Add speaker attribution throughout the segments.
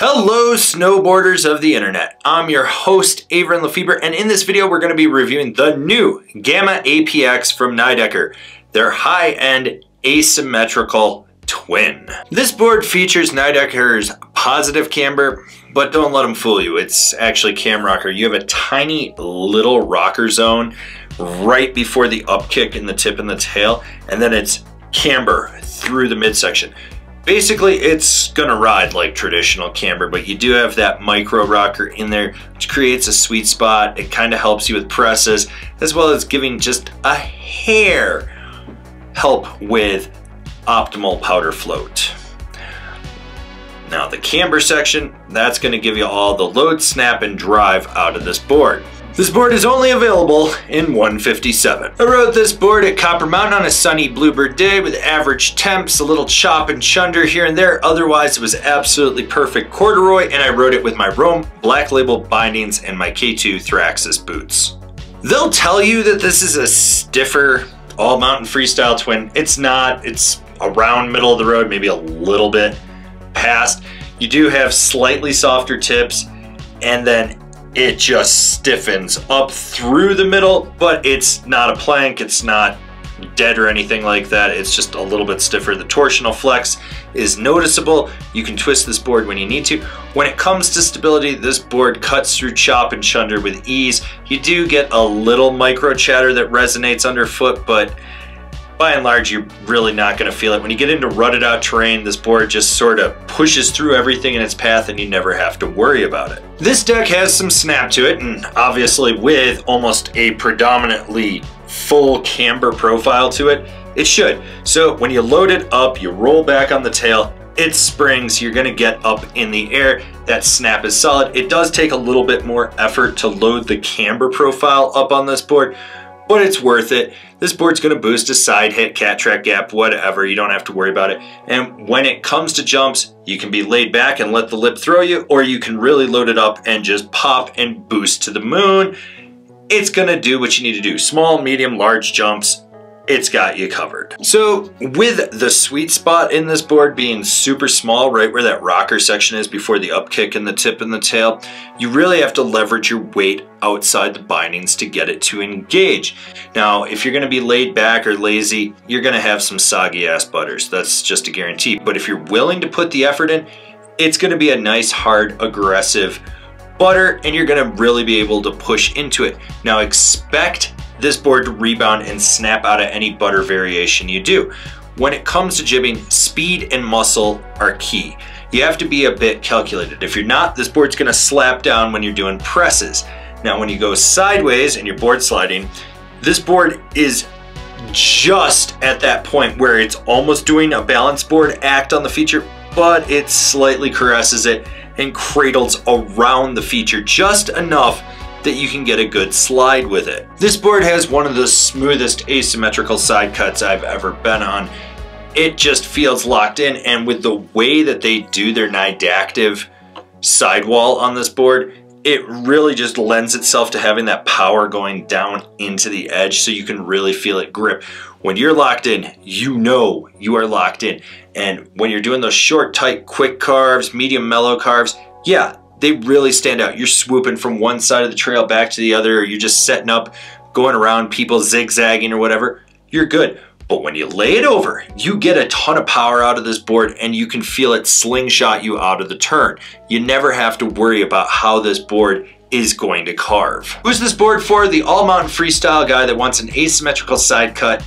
Speaker 1: Hello snowboarders of the internet, I'm your host Avran LeFeber, and in this video we're going to be reviewing the new Gamma APX from Nidecker, their high-end asymmetrical twin. This board features Nidecker's positive camber, but don't let them fool you, it's actually cam rocker. You have a tiny little rocker zone right before the upkick in the tip and the tail, and then it's camber through the midsection. Basically, it's gonna ride like traditional camber, but you do have that micro rocker in there, which creates a sweet spot. It kind of helps you with presses, as well as giving just a hair help with optimal powder float. Now the camber section, that's gonna give you all the load, snap, and drive out of this board. This board is only available in 157. I rode this board at Copper Mountain on a sunny bluebird day with average temps, a little chop and chunder here and there. Otherwise, it was absolutely perfect corduroy, and I rode it with my Rome Black Label bindings and my K2 Thraxis boots. They'll tell you that this is a stiffer all-mountain freestyle twin. It's not. It's around middle of the road, maybe a little bit past. You do have slightly softer tips, and then it just stiffens up through the middle, but it's not a plank, it's not dead or anything like that. It's just a little bit stiffer. The torsional flex is noticeable. You can twist this board when you need to. When it comes to stability, this board cuts through chop and chunder with ease. You do get a little micro chatter that resonates underfoot, but by and large, you're really not going to feel it. When you get into rutted out terrain, this board just sort of pushes through everything in its path and you never have to worry about it. This deck has some snap to it, and obviously with almost a predominantly full camber profile to it, it should. So when you load it up, you roll back on the tail, it springs, you're gonna get up in the air. That snap is solid. It does take a little bit more effort to load the camber profile up on this board, but it's worth it. This board's gonna boost a side hit, cat track gap, whatever. You don't have to worry about it. And when it comes to jumps, you can be laid back and let the lip throw you, or you can really load it up and just pop and boost to the moon. It's gonna do what you need to do. Small, medium, large jumps, it's got you covered. So with the sweet spot in this board being super small, right where that rocker section is before the upkick and the tip and the tail, you really have to leverage your weight outside the bindings to get it to engage. Now, if you're gonna be laid back or lazy, you're gonna have some soggy ass butters. That's just a guarantee. But if you're willing to put the effort in, it's gonna be a nice, hard, aggressive butter, and you're gonna really be able to push into it. Now expect this board to rebound and snap out of any butter variation you do. When it comes to jibbing, speed and muscle are key. You have to be a bit calculated. If you're not, this board's gonna slap down when you're doing presses. Now when you go sideways and you're board sliding, this board is just at that point where it's almost doing a balance board act on the feature, but it slightly caresses it and cradles around the feature just enough that you can get a good slide with it. This board has one of the smoothest asymmetrical side cuts I've ever been on. It just feels locked in, and with the way that they do their Nidactive sidewall on this board, it really just lends itself to having that power going down into the edge so you can really feel it grip. When you're locked in, you know you are locked in. And when you're doing those short, tight, quick carves, medium, mellow carves, yeah, they really stand out. You're swooping from one side of the trail back to the other, or you're just setting up, going around people zigzagging or whatever, you're good. But when you lay it over, you get a ton of power out of this board and you can feel it slingshot you out of the turn. You never have to worry about how this board is going to carve. Who's this board for? The all-mountain freestyle guy that wants an asymmetrical side cut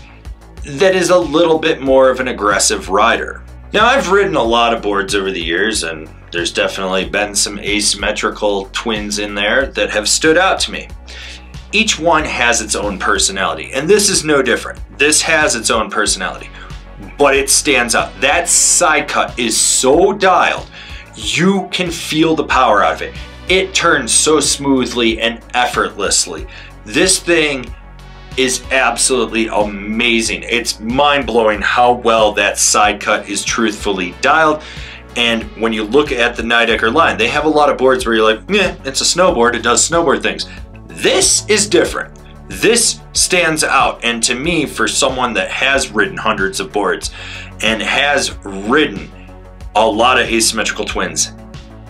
Speaker 1: that is a little bit more of an aggressive rider. Now, I've ridden a lot of boards over the years, and there's definitely been some asymmetrical twins in there that have stood out to me. Each one has its own personality, and this is no different. This has its own personality, but it stands out. That side cut is so dialed, you can feel the power out of it. It turns so smoothly and effortlessly. This thing is absolutely amazing. It's mind-blowing how well that side cut is truthfully dialed. And when you look at the Nidecker line, they have a lot of boards where you're like, yeah, it's a snowboard, it does snowboard things. This is different. This stands out, and to me, for someone that has ridden hundreds of boards and has ridden a lot of asymmetrical twins,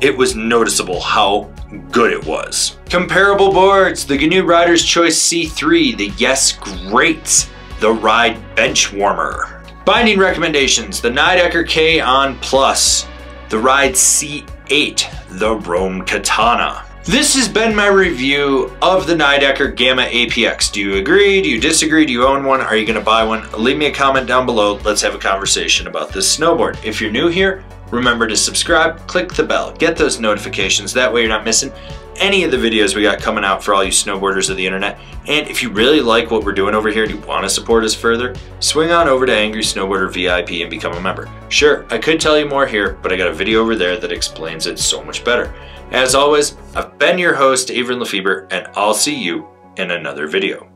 Speaker 1: it was noticeable how good it was. Comparable boards, the GNU Rider's Choice C3, the Yes Greats, the Ride Bench Warmer. Binding recommendations, the Nidecker K On Plus, the Ride C8, the Rome Katana. This has been my review of the Nidecker Gamma APX. Do you agree? Do you disagree? Do you own one? Are you going to buy one? Leave me a comment down below. Let's have a conversation about this snowboard. If you're new here, remember to subscribe, click the bell, get those notifications. That way you're not missing any of the videos we got coming out for all you snowboarders of the internet. And if you really like what we're doing over here and you want to support us further, swing on over to Angry Snowboarder VIP and become a member. Sure, I could tell you more here, but I got a video over there that explains it so much better. As always, I've been your host, Avran LeFeber, and I'll see you in another video.